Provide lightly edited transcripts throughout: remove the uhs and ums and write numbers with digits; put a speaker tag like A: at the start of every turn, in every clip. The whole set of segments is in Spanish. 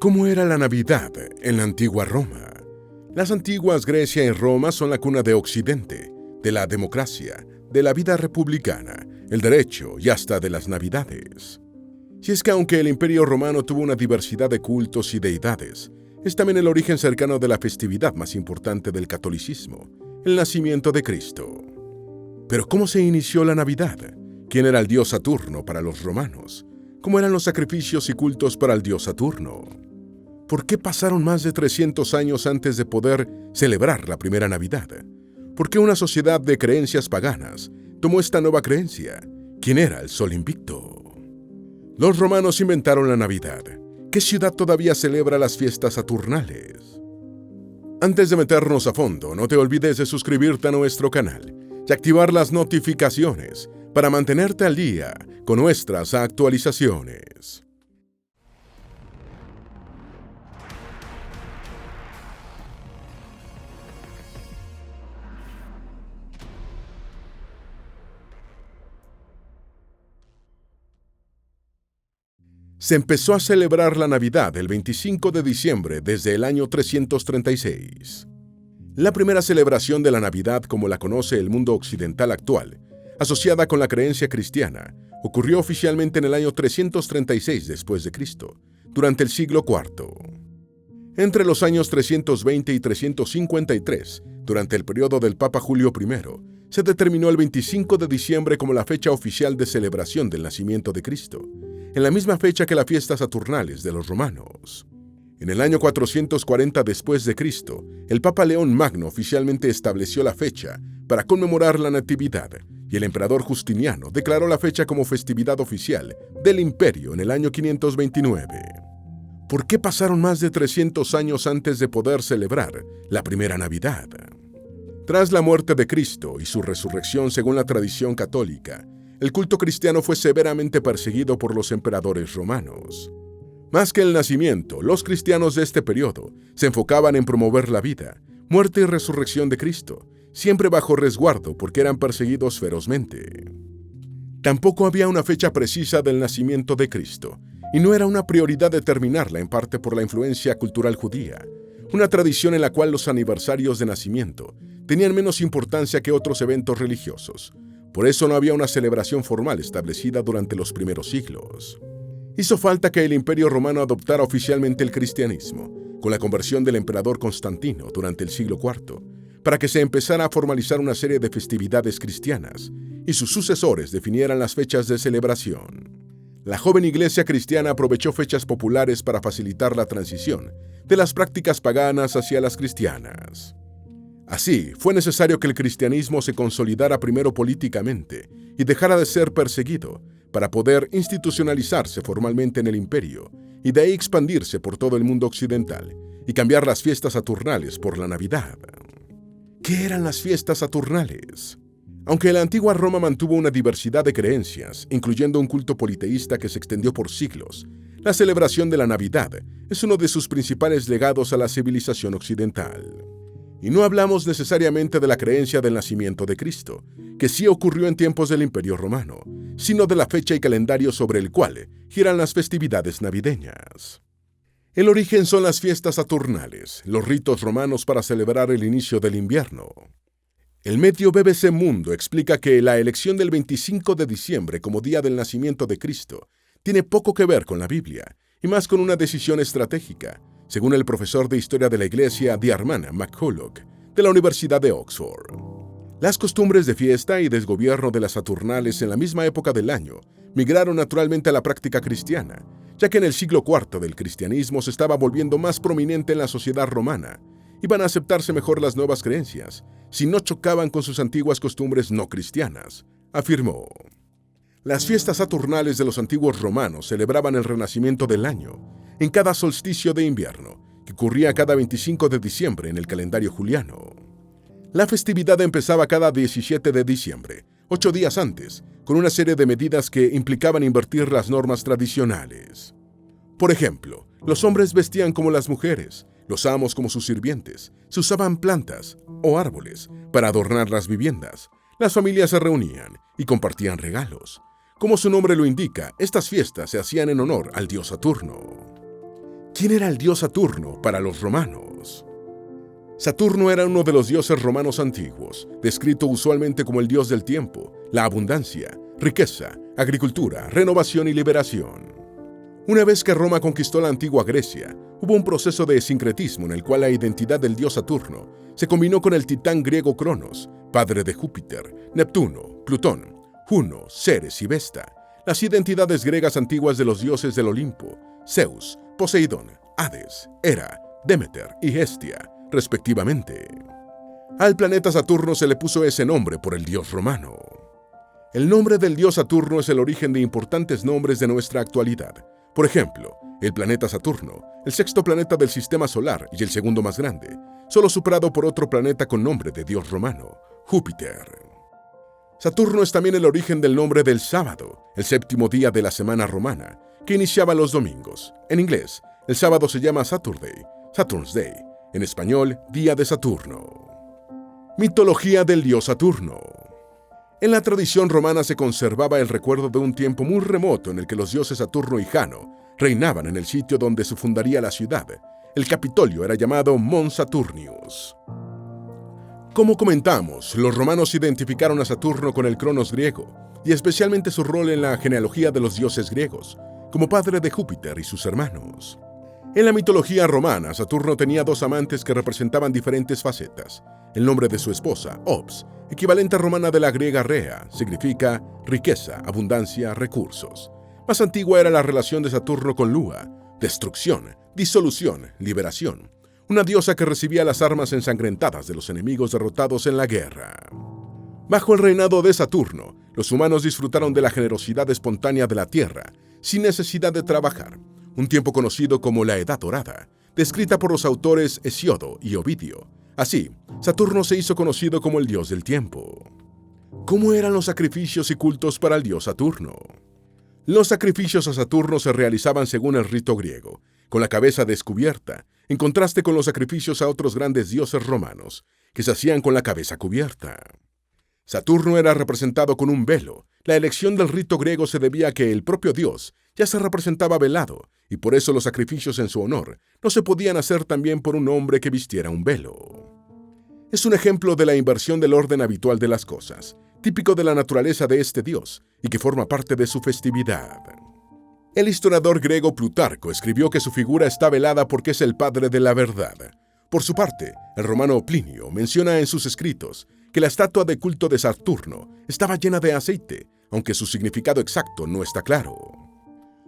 A: ¿Cómo era la Navidad en la antigua Roma? Las antiguas Grecia y Roma son la cuna de Occidente, de la democracia, de la vida republicana, el derecho y hasta de las Navidades. Si es que aunque el Imperio Romano tuvo una diversidad de cultos y deidades, es también el origen cercano de la festividad más importante del catolicismo, el nacimiento de Cristo. Pero ¿cómo se inició la Navidad? ¿Quién era el dios Saturno para los romanos? ¿Cómo eran los sacrificios y cultos para el dios Saturno? ¿Por qué pasaron más de 300 años antes de poder celebrar la primera Navidad? ¿Por qué una sociedad de creencias paganas tomó esta nueva creencia? ¿Quién era el Sol Invicto? Los romanos inventaron la Navidad. ¿Qué ciudad todavía celebra las fiestas saturnales? Antes de meternos a fondo, no te olvides de suscribirte a nuestro canal y activar las notificaciones para mantenerte al día con nuestras actualizaciones. Se empezó a celebrar la Navidad el 25 de diciembre desde el año 336. La primera celebración de la Navidad como la conoce el mundo occidental actual, asociada con la creencia cristiana, ocurrió oficialmente en el año 336 después de Cristo, durante el siglo IV. Entre los años 320 y 353, durante el periodo del Papa Julio I, se determinó el 25 de diciembre como la fecha oficial de celebración del nacimiento de Cristo, en la misma fecha que las fiestas saturnales de los romanos. En el año 440 después de Cristo, el Papa León Magno oficialmente estableció la fecha para conmemorar la Natividad, y el emperador Justiniano declaró la fecha como festividad oficial del imperio en el año 529. ¿Por qué pasaron más de 300 años antes de poder celebrar la primera Navidad? Tras la muerte de Cristo y su resurrección según la tradición católica, el culto cristiano fue severamente perseguido por los emperadores romanos. Más que el nacimiento, los cristianos de este periodo se enfocaban en promover la vida, muerte y resurrección de Cristo, siempre bajo resguardo porque eran perseguidos ferozmente. Tampoco había una fecha precisa del nacimiento de Cristo, y no era una prioridad determinarla en parte por la influencia cultural judía, una tradición en la cual los aniversarios de nacimiento tenían menos importancia que otros eventos religiosos. Por eso no había una celebración formal establecida durante los primeros siglos. Hizo falta que el Imperio Romano adoptara oficialmente el cristianismo, con la conversión del emperador Constantino durante el siglo IV, para que se empezara a formalizar una serie de festividades cristianas y sus sucesores definieran las fechas de celebración. La joven iglesia cristiana aprovechó fechas populares para facilitar la transición de las prácticas paganas hacia las cristianas. Así, fue necesario que el cristianismo se consolidara primero políticamente y dejara de ser perseguido para poder institucionalizarse formalmente en el imperio y de ahí expandirse por todo el mundo occidental y cambiar las fiestas saturnales por la Navidad. ¿Qué eran las fiestas saturnales? Aunque la antigua Roma mantuvo una diversidad de creencias, incluyendo un culto politeísta que se extendió por siglos, la celebración de la Navidad es uno de sus principales legados a la civilización occidental. Y no hablamos necesariamente de la creencia del nacimiento de Cristo, que sí ocurrió en tiempos del Imperio Romano, sino de la fecha y calendario sobre el cual giran las festividades navideñas. El origen son las fiestas saturnales, los ritos romanos para celebrar el inicio del invierno. El medio BBC Mundo explica que la elección del 25 de diciembre como día del nacimiento de Cristo tiene poco que ver con la Biblia, y más con una decisión estratégica, según el profesor de Historia de la Iglesia Diarmaid MacCulloch, de la Universidad de Oxford. Las costumbres de fiesta y desgobierno de las Saturnales en la misma época del año migraron naturalmente a la práctica cristiana, ya que en el siglo IV del cristianismo se estaba volviendo más prominente en la sociedad romana. Iban a aceptarse mejor las nuevas creencias, si no chocaban con sus antiguas costumbres no cristianas, afirmó. Las fiestas saturnales de los antiguos romanos celebraban el renacimiento del año, en cada solsticio de invierno, que ocurría cada 25 de diciembre en el calendario juliano. La festividad empezaba cada 17 de diciembre, 8 días antes, con una serie de medidas que implicaban invertir las normas tradicionales. Por ejemplo, los hombres vestían como las mujeres, los amos como sus sirvientes, se usaban plantas o árboles para adornar las viviendas, las familias se reunían y compartían regalos. Como su nombre lo indica, estas fiestas se hacían en honor al dios Saturno. ¿Quién era el dios Saturno para los romanos? Saturno era uno de los dioses romanos antiguos, descrito usualmente como el dios del tiempo, la abundancia, riqueza, agricultura, renovación y liberación. Una vez que Roma conquistó la antigua Grecia, hubo un proceso de sincretismo en el cual la identidad del dios Saturno se combinó con el titán griego Cronos, padre de Júpiter, Neptuno, Plutón, Juno, Ceres y Vesta, las identidades griegas antiguas de los dioses del Olimpo, Zeus, Poseidón, Hades, Hera, Demeter y Hestia, respectivamente. Al planeta Saturno se le puso ese nombre por el dios romano. El nombre del dios Saturno es el origen de importantes nombres de nuestra actualidad. Por ejemplo, el planeta Saturno, el sexto planeta del sistema solar y el segundo más grande, solo superado por otro planeta con nombre de dios romano, Júpiter. Saturno es también el origen del nombre del sábado, el séptimo día de la semana romana, que iniciaba los domingos. En inglés, el sábado se llama Saturday, Saturn's Day, en español, Día de Saturno. Mitología del dios Saturno. En la tradición romana se conservaba el recuerdo de un tiempo muy remoto en el que los dioses Saturno y Jano reinaban en el sitio donde se fundaría la ciudad. El Capitolio era llamado Mons Saturnius. Como comentamos, los romanos identificaron a Saturno con el Cronos griego, y especialmente su rol en la genealogía de los dioses griegos, como padre de Júpiter y sus hermanos. En la mitología romana, Saturno tenía dos amantes que representaban diferentes facetas. El nombre de su esposa, Ops, equivalente romana de la griega Rea, significa riqueza, abundancia, recursos. Más antigua era la relación de Saturno con Lua, destrucción, disolución, liberación, una diosa que recibía las armas ensangrentadas de los enemigos derrotados en la guerra. Bajo el reinado de Saturno, los humanos disfrutaron de la generosidad espontánea de la tierra, sin necesidad de trabajar, un tiempo conocido como la Edad Dorada, descrita por los autores Hesiodo y Ovidio. Así, Saturno se hizo conocido como el dios del tiempo. ¿Cómo eran los sacrificios y cultos para el dios Saturno? Los sacrificios a Saturno se realizaban según el rito griego, con la cabeza descubierta, en contraste con los sacrificios a otros grandes dioses romanos, que se hacían con la cabeza cubierta. Saturno era representado con un velo. La elección del rito griego se debía a que el propio dios ya se representaba velado, y por eso los sacrificios en su honor no se podían hacer también por un hombre que vistiera un velo. Es un ejemplo de la inversión del orden habitual de las cosas, típico de la naturaleza de este dios, y que forma parte de su festividad. El historiador griego Plutarco escribió que su figura está velada porque es el padre de la verdad. Por su parte, el romano Plinio menciona en sus escritos que la estatua de culto de Saturno estaba llena de aceite, aunque su significado exacto no está claro.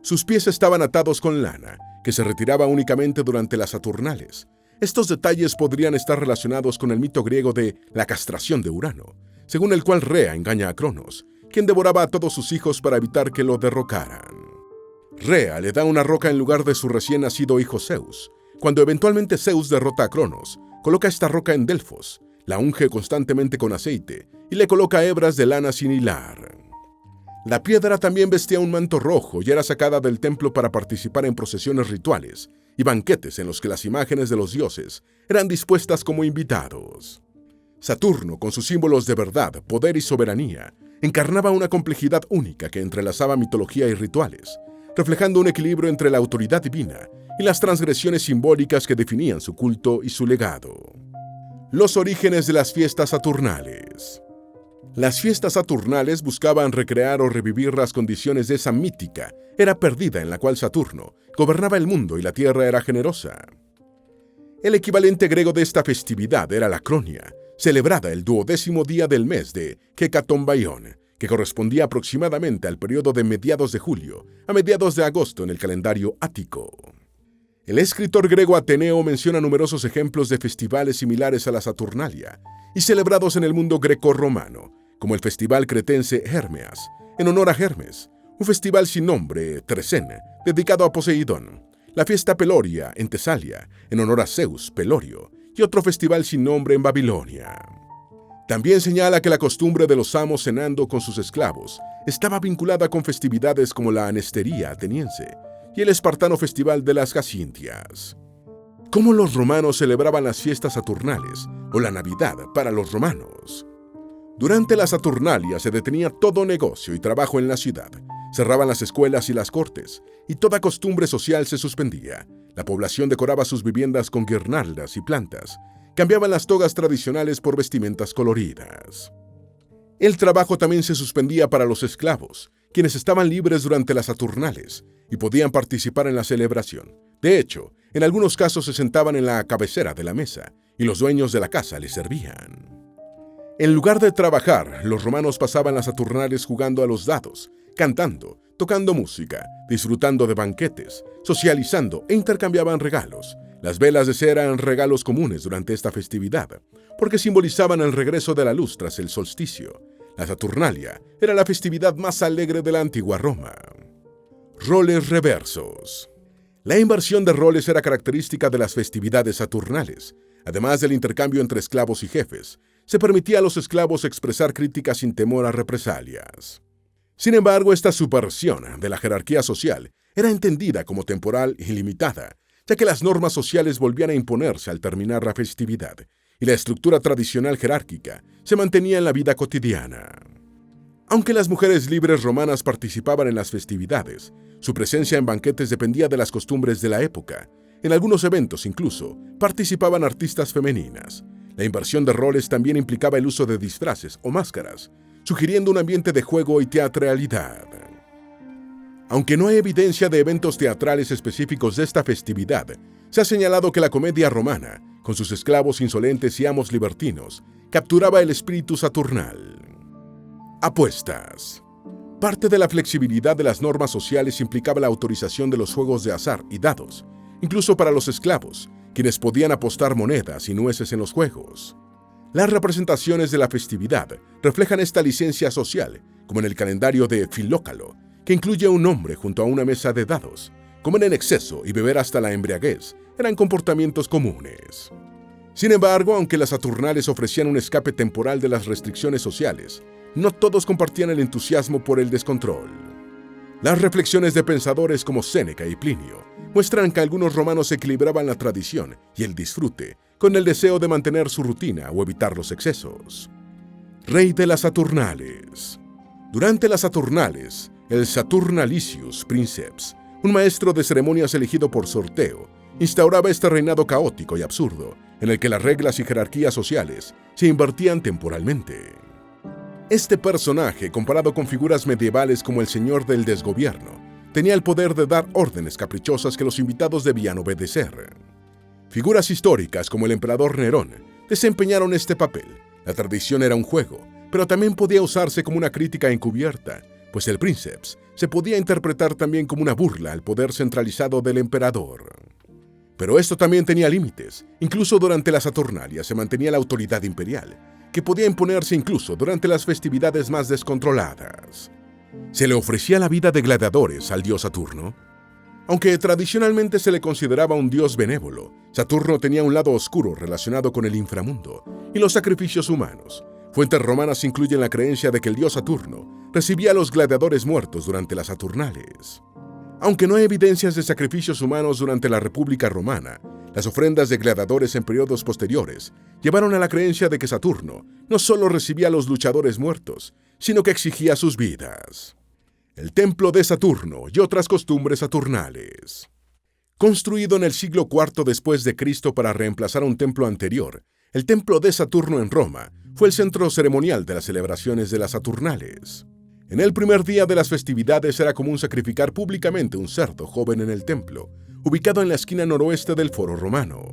A: Sus pies estaban atados con lana, que se retiraba únicamente durante las Saturnales. Estos detalles podrían estar relacionados con el mito griego de la castración de Urano, según el cual Rea engaña a Cronos, quien devoraba a todos sus hijos para evitar que lo derrocaran. Rea le da una roca en lugar de su recién nacido hijo Zeus. Cuando eventualmente Zeus derrota a Cronos, coloca esta roca en Delfos, la unge constantemente con aceite y le coloca hebras de lana sin hilar. La piedra también vestía un manto rojo y era sacada del templo para participar en procesiones rituales y banquetes en los que las imágenes de los dioses eran dispuestas como invitados. Saturno, con sus símbolos de verdad, poder y soberanía, encarnaba una complejidad única que entrelazaba mitología y rituales, reflejando un equilibrio entre la autoridad divina y las transgresiones simbólicas que definían su culto y su legado. Los orígenes de las fiestas saturnales. Las fiestas saturnales buscaban recrear o revivir las condiciones de esa mítica era perdida en la cual Saturno gobernaba el mundo y la tierra era generosa. El equivalente griego de esta festividad era la Cronia, celebrada el 12º día del mes de Hecatombaion, que correspondía aproximadamente al periodo de mediados de julio a mediados de agosto en el calendario ático. El escritor griego Ateneo menciona numerosos ejemplos de festivales similares a la Saturnalia y celebrados en el mundo greco-romano, como el festival cretense Hermeas, en honor a Hermes, un festival sin nombre, Tresén, dedicado a Poseidón, la fiesta Peloria en Tesalia, en honor a Zeus, Pelorio, y otro festival sin nombre en Babilonia. También señala que la costumbre de los amos cenando con sus esclavos estaba vinculada con festividades como la anestería ateniense y el espartano festival de las Jacintias. ¿Cómo los romanos celebraban las fiestas saturnales o la Navidad para los romanos? Durante la Saturnalia se detenía todo negocio y trabajo en la ciudad. Cerraban las escuelas y las cortes, y toda costumbre social se suspendía. La población decoraba sus viviendas con guirnaldas y plantas. Cambiaban las togas tradicionales por vestimentas coloridas. El trabajo también se suspendía para los esclavos, quienes estaban libres durante las Saturnales y podían participar en la celebración. De hecho, en algunos casos se sentaban en la cabecera de la mesa y los dueños de la casa les servían. En lugar de trabajar, los romanos pasaban las Saturnales jugando a los dados, cantando, tocando música, disfrutando de banquetes, socializando e intercambiaban regalos. Las velas de cera eran regalos comunes durante esta festividad, porque simbolizaban el regreso de la luz tras el solsticio. La Saturnalia era la festividad más alegre de la antigua Roma. Roles reversos. La inversión de roles era característica de las festividades saturnales. Además del intercambio entre esclavos y jefes, se permitía a los esclavos expresar críticas sin temor a represalias. Sin embargo, esta subversión de la jerarquía social era entendida como temporal y limitada, ya que las normas sociales volvían a imponerse al terminar la festividad, y la estructura tradicional jerárquica se mantenía en la vida cotidiana. Aunque las mujeres libres romanas participaban en las festividades, su presencia en banquetes dependía de las costumbres de la época. En algunos eventos, incluso, participaban artistas femeninas. La inversión de roles también implicaba el uso de disfraces o máscaras, sugiriendo un ambiente de juego y teatralidad. Aunque no hay evidencia de eventos teatrales específicos de esta festividad, se ha señalado que la comedia romana, con sus esclavos insolentes y amos libertinos, capturaba el espíritu saturnal. Apuestas. Parte de la flexibilidad de las normas sociales implicaba la autorización de los juegos de azar y dados, incluso para los esclavos, quienes podían apostar monedas y nueces en los juegos. Las representaciones de la festividad reflejan esta licencia social, como en el calendario de Filócalo, que incluye un hombre junto a una mesa de dados. Comer en exceso y beber hasta la embriaguez eran comportamientos comunes. Sin embargo, aunque las Saturnales ofrecían un escape temporal de las restricciones sociales, no todos compartían el entusiasmo por el descontrol. Las reflexiones de pensadores como Séneca y Plinio muestran que algunos romanos equilibraban la tradición y el disfrute con el deseo de mantener su rutina o evitar los excesos. Rey de las Saturnales. Durante las Saturnales, el Saturnalicius Princeps, un maestro de ceremonias elegido por sorteo, instauraba este reinado caótico y absurdo, en el que las reglas y jerarquías sociales se invertían temporalmente. Este personaje, comparado con figuras medievales como el Señor del Desgobierno, tenía el poder de dar órdenes caprichosas que los invitados debían obedecer. Figuras históricas como el emperador Nerón desempeñaron este papel. La tradición era un juego, pero también podía usarse como una crítica encubierta, pues el Princeps se podía interpretar también como una burla al poder centralizado del emperador. Pero esto también tenía límites. Incluso durante la Saturnalia se mantenía la autoridad imperial, que podía imponerse incluso durante las festividades más descontroladas. ¿Se le ofrecía la vida de gladiadores al dios Saturno? Aunque tradicionalmente se le consideraba un dios benévolo, Saturno tenía un lado oscuro relacionado con el inframundo y los sacrificios humanos. Fuentes romanas incluyen la creencia de que el dios Saturno recibía a los gladiadores muertos durante las Saturnales. Aunque no hay evidencias de sacrificios humanos durante la República Romana, las ofrendas de gladiadores en periodos posteriores llevaron a la creencia de que Saturno no solo recibía a los luchadores muertos, sino que exigía sus vidas. El templo de Saturno y otras costumbres saturnales. Construido en el siglo IV después de Cristo para reemplazar un templo anterior, el templo de Saturno en Roma fue el centro ceremonial de las celebraciones de las Saturnales. En el primer día de las festividades era común sacrificar públicamente un cerdo joven en el templo, ubicado en la esquina noroeste del Foro Romano.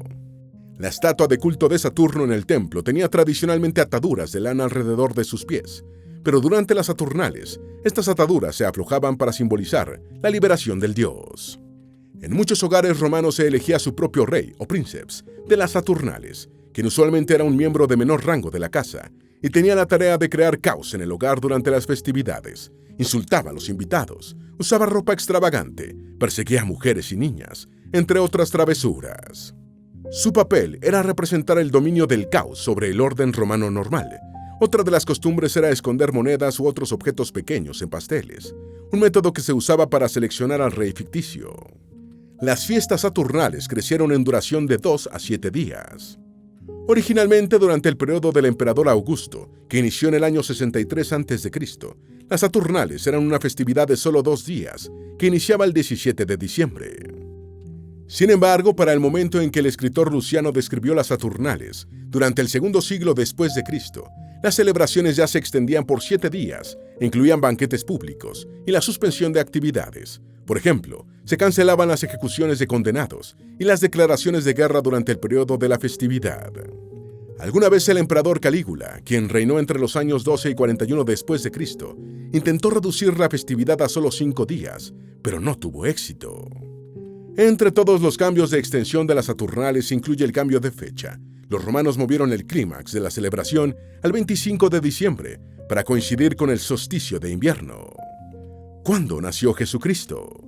A: La estatua de culto de Saturno en el templo tenía tradicionalmente ataduras de lana alrededor de sus pies, pero durante las Saturnales, estas ataduras se aflojaban para simbolizar la liberación del dios. En muchos hogares romanos se elegía a su propio rey o princeps de las Saturnales, quien usualmente era un miembro de menor rango de la casa, y tenía la tarea de crear caos en el hogar durante las festividades. Insultaba a los invitados, usaba ropa extravagante, perseguía a mujeres y niñas, entre otras travesuras. Su papel era representar el dominio del caos sobre el orden romano normal. Otra de las costumbres era esconder monedas u otros objetos pequeños en pasteles, un método que se usaba para seleccionar al rey ficticio. Las fiestas saturnales crecieron en duración de 2 a 7 días. Originalmente, durante el periodo del emperador Augusto, que inició en el año 63 a.C., las Saturnales eran una festividad de solo 2 días, que iniciaba el 17 de diciembre. Sin embargo, para el momento en que el escritor Luciano describió las Saturnales, durante el segundo siglo después de Cristo, las celebraciones ya se extendían por 7 días, incluían banquetes públicos y la suspensión de actividades. Por ejemplo, se cancelaban las ejecuciones de condenados y las declaraciones de guerra durante el periodo de la festividad. Alguna vez el emperador Calígula, quien reinó entre los años 12 y 41 después de Cristo, intentó reducir la festividad a solo 5 días, pero no tuvo éxito. Entre todos los cambios de extensión de las Saturnales incluye el cambio de fecha. Los romanos movieron el clímax de la celebración al 25 de diciembre para coincidir con el solsticio de invierno. ¿Cuándo nació Jesucristo?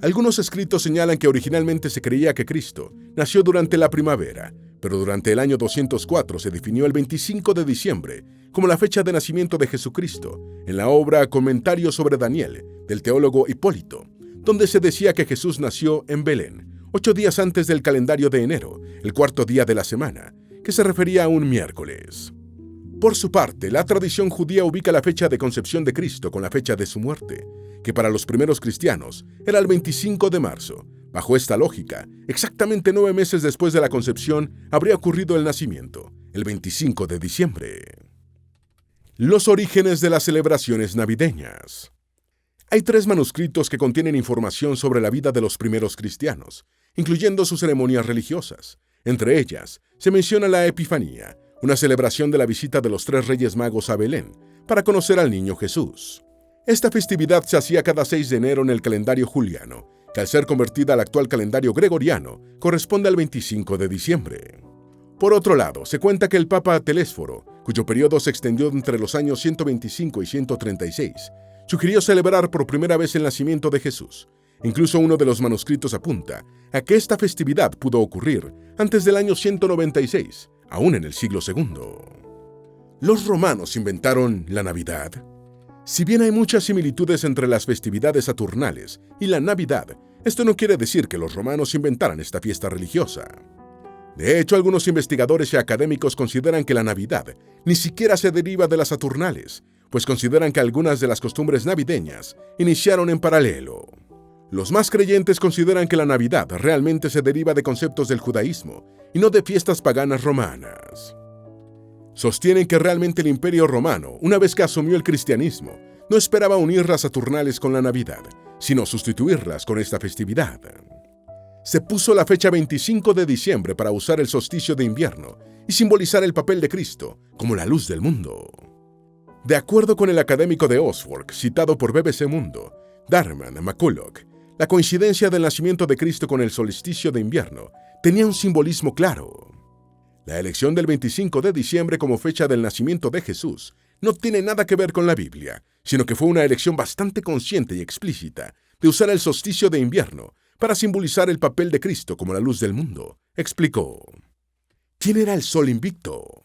A: Algunos escritos señalan que originalmente se creía que Cristo nació durante la primavera, pero durante el año 204 se definió el 25 de diciembre como la fecha de nacimiento de Jesucristo en la obra Comentario sobre Daniel del teólogo Hipólito, donde se decía que Jesús nació en Belén, 8 días antes del calendario de enero, el 4º día de la semana, que se refería a un miércoles. Por su parte, la tradición judía ubica la fecha de concepción de Cristo con la fecha de su muerte, que para los primeros cristianos era el 25 de marzo. Bajo esta lógica, exactamente 9 meses después de la concepción habría ocurrido el nacimiento, el 25 de diciembre. Los orígenes de las celebraciones navideñas. Hay 3 manuscritos que contienen información sobre la vida de los primeros cristianos, incluyendo sus ceremonias religiosas. Entre ellas, se menciona la Epifanía, una celebración de la visita de los 3 Reyes Magos a Belén, para conocer al niño Jesús. Esta festividad se hacía cada 6 de enero en el calendario juliano, que al ser convertida al actual calendario gregoriano, corresponde al 25 de diciembre. Por otro lado, se cuenta que el Papa Telésforo, cuyo periodo se extendió entre los años 125 y 136, sugirió celebrar por primera vez el nacimiento de Jesús. Incluso uno de los manuscritos apunta a que esta festividad pudo ocurrir antes del año 196, aún en el siglo II. ¿Los romanos inventaron la Navidad? Si bien hay muchas similitudes entre las festividades saturnales y la Navidad, esto no quiere decir que los romanos inventaran esta fiesta religiosa. De hecho, algunos investigadores y académicos consideran que la Navidad ni siquiera se deriva de las Saturnales, pues consideran que algunas de las costumbres navideñas iniciaron en paralelo. Los más creyentes consideran que la Navidad realmente se deriva de conceptos del judaísmo y no de fiestas paganas romanas. Sostienen que realmente el Imperio Romano, una vez que asumió el cristianismo, no esperaba unir las Saturnales con la Navidad, sino sustituirlas con esta festividad. Se puso la fecha 25 de diciembre para usar el solsticio de invierno y simbolizar el papel de Cristo como la luz del mundo. De acuerdo con el académico de Oxford, citado por BBC Mundo, Darman McCulloch, la coincidencia del nacimiento de Cristo con el solsticio de invierno tenía un simbolismo claro. La elección del 25 de diciembre como fecha del nacimiento de Jesús no tiene nada que ver con la Biblia, sino que fue una elección bastante consciente y explícita de usar el solsticio de invierno para simbolizar el papel de Cristo como la luz del mundo, explicó. ¿Quién era el Sol Invicto?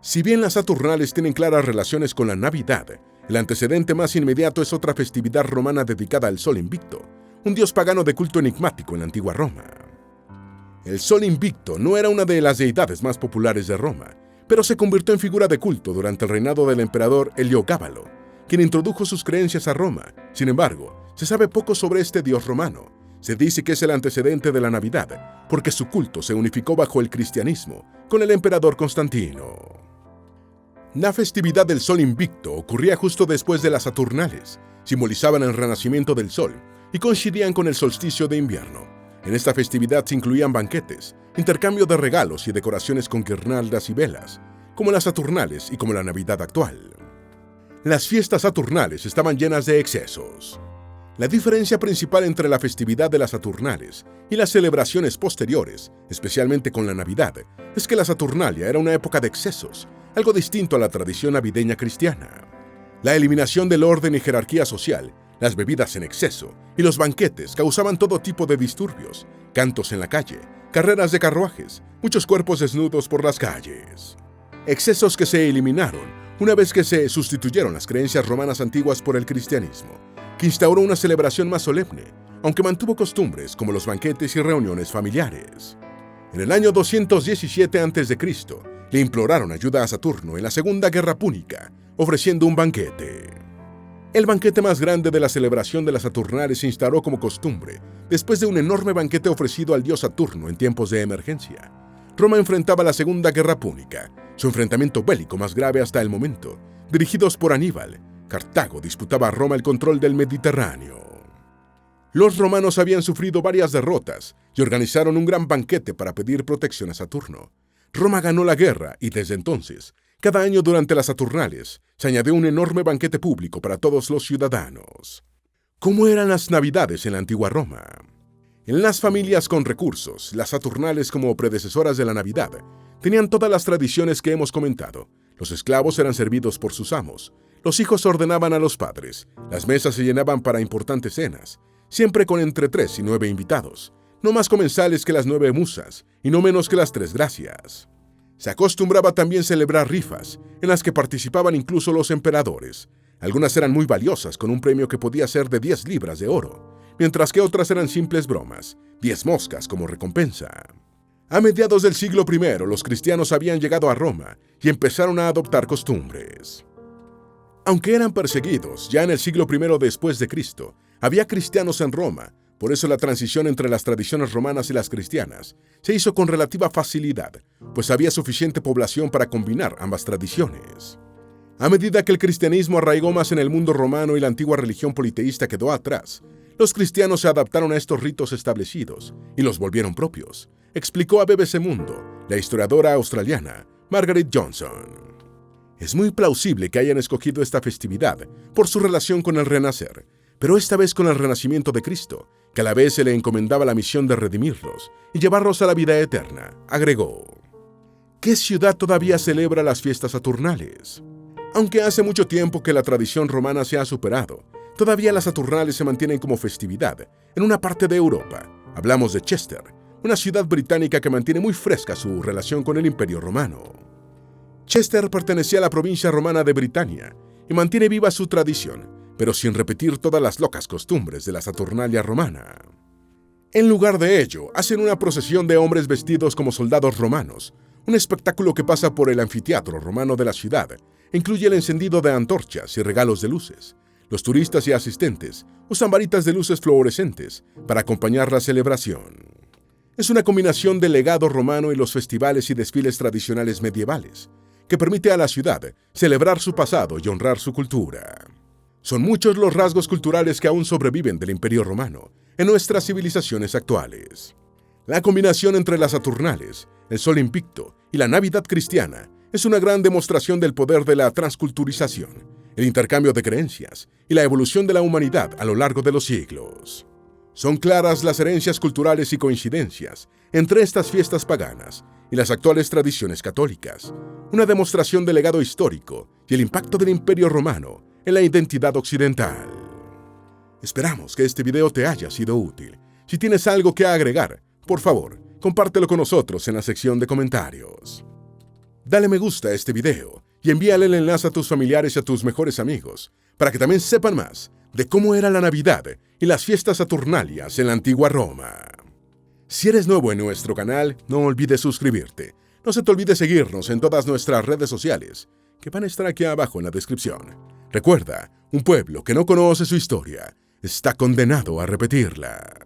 A: Si bien las Saturnales tienen claras relaciones con la Navidad, el antecedente más inmediato es otra festividad romana dedicada al Sol Invicto, un dios pagano de culto enigmático en la antigua Roma. El Sol Invicto no era una de las deidades más populares de Roma, pero se convirtió en figura de culto durante el reinado del emperador Heliogábalo, quien introdujo sus creencias a Roma. Sin embargo, se sabe poco sobre este dios romano. Se dice que es el antecedente de la Navidad, porque su culto se unificó bajo el cristianismo con el emperador Constantino. La festividad del Sol Invicto ocurría justo después de las Saturnales, simbolizaban el renacimiento del Sol y coincidían con el solsticio de invierno. En esta festividad se incluían banquetes, intercambio de regalos y decoraciones con guirnaldas y velas, como las Saturnales y como la Navidad actual. Las fiestas Saturnales estaban llenas de excesos. La diferencia principal entre la festividad de las Saturnales y las celebraciones posteriores, especialmente con la Navidad, es que la Saturnalia era una época de excesos, algo distinto a la tradición navideña cristiana. La eliminación del orden y jerarquía social, las bebidas en exceso y los banquetes causaban todo tipo de disturbios, cantos en la calle, carreras de carruajes, muchos cuerpos desnudos por las calles. Excesos que se eliminaron una vez que se sustituyeron las creencias romanas antiguas por el cristianismo, que instauró una celebración más solemne, aunque mantuvo costumbres como los banquetes y reuniones familiares. En el año 217 a.C., le imploraron ayuda a Saturno en la Segunda Guerra Púnica, ofreciendo un banquete. El banquete más grande de la celebración de las Saturnales se instauró como costumbre, después de un enorme banquete ofrecido al dios Saturno en tiempos de emergencia. Roma enfrentaba la Segunda Guerra Púnica, su enfrentamiento bélico más grave hasta el momento. Dirigidos por Aníbal, Cartago disputaba a Roma el control del Mediterráneo. Los romanos habían sufrido varias derrotas y organizaron un gran banquete para pedir protección a Saturno. Roma ganó la guerra y desde entonces, cada año durante las Saturnales, se añadió un enorme banquete público para todos los ciudadanos. ¿Cómo eran las Navidades en la antigua Roma? En las familias con recursos, las Saturnales, como predecesoras de la Navidad, tenían todas las tradiciones que hemos comentado. Los esclavos eran servidos por sus amos, los hijos ordenaban a los padres, las mesas se llenaban para importantes cenas, siempre con entre 3 y 9 invitados, no más comensales que las 9 musas y no menos que las 3 gracias. Se acostumbraba también celebrar rifas, en las que participaban incluso los emperadores. Algunas eran muy valiosas, con un premio que podía ser de 10 libras de oro, mientras que otras eran simples bromas, 10 moscas como recompensa. A mediados del siglo I, los cristianos habían llegado a Roma y empezaron a adoptar costumbres. Aunque eran perseguidos, ya en el siglo I después de Cristo, había cristianos en Roma. Por eso la transición entre las tradiciones romanas y las cristianas se hizo con relativa facilidad, pues había suficiente población para combinar ambas tradiciones. A medida que el cristianismo arraigó más en el mundo romano y la antigua religión politeísta quedó atrás, los cristianos se adaptaron a estos ritos establecidos y los volvieron propios, explicó a BBC Mundo la historiadora australiana Margaret Johnson. Es muy plausible que hayan escogido esta festividad por su relación con el renacer, pero esta vez con el renacimiento de Cristo, que a la vez se le encomendaba la misión de redimirlos y llevarlos a la vida eterna, agregó. ¿Qué ciudad todavía celebra las fiestas saturnales? Aunque hace mucho tiempo que la tradición romana se ha superado, todavía las Saturnales se mantienen como festividad en una parte de Europa. Hablamos de Chester, una ciudad británica que mantiene muy fresca su relación con el Imperio Romano. Chester pertenecía a la provincia romana de Britania y mantiene viva su tradición, pero sin repetir todas las locas costumbres de la Saturnalia romana. En lugar de ello, hacen una procesión de hombres vestidos como soldados romanos, un espectáculo que pasa por el anfiteatro romano de la ciudad. Incluye el encendido de antorchas y regalos de luces. Los turistas y asistentes usan varitas de luces fluorescentes para acompañar la celebración. Es una combinación del legado romano y los festivales y desfiles tradicionales medievales, que permite a la ciudad celebrar su pasado y honrar su cultura. Son muchos los rasgos culturales que aún sobreviven del Imperio Romano en nuestras civilizaciones actuales. La combinación entre las Saturnales, el Sol Invicto y la Navidad cristiana es una gran demostración del poder de la transculturización, el intercambio de creencias y la evolución de la humanidad a lo largo de los siglos. Son claras las herencias culturales y coincidencias entre estas fiestas paganas y las actuales tradiciones católicas, una demostración del legado histórico y el impacto del Imperio Romano en la identidad occidental. Esperamos que este video te haya sido útil. Si tienes algo que agregar, por favor, compártelo con nosotros en la sección de comentarios. Dale me gusta a este video y envíale el enlace a tus familiares y a tus mejores amigos para que también sepan más de cómo era la Navidad y las fiestas saturnalias en la antigua Roma. Si eres nuevo en nuestro canal, no olvides suscribirte. No se te olvide seguirnos en todas nuestras redes sociales, que van a estar aquí abajo en la descripción. Recuerda, un pueblo que no conoce su historia está condenado a repetirla.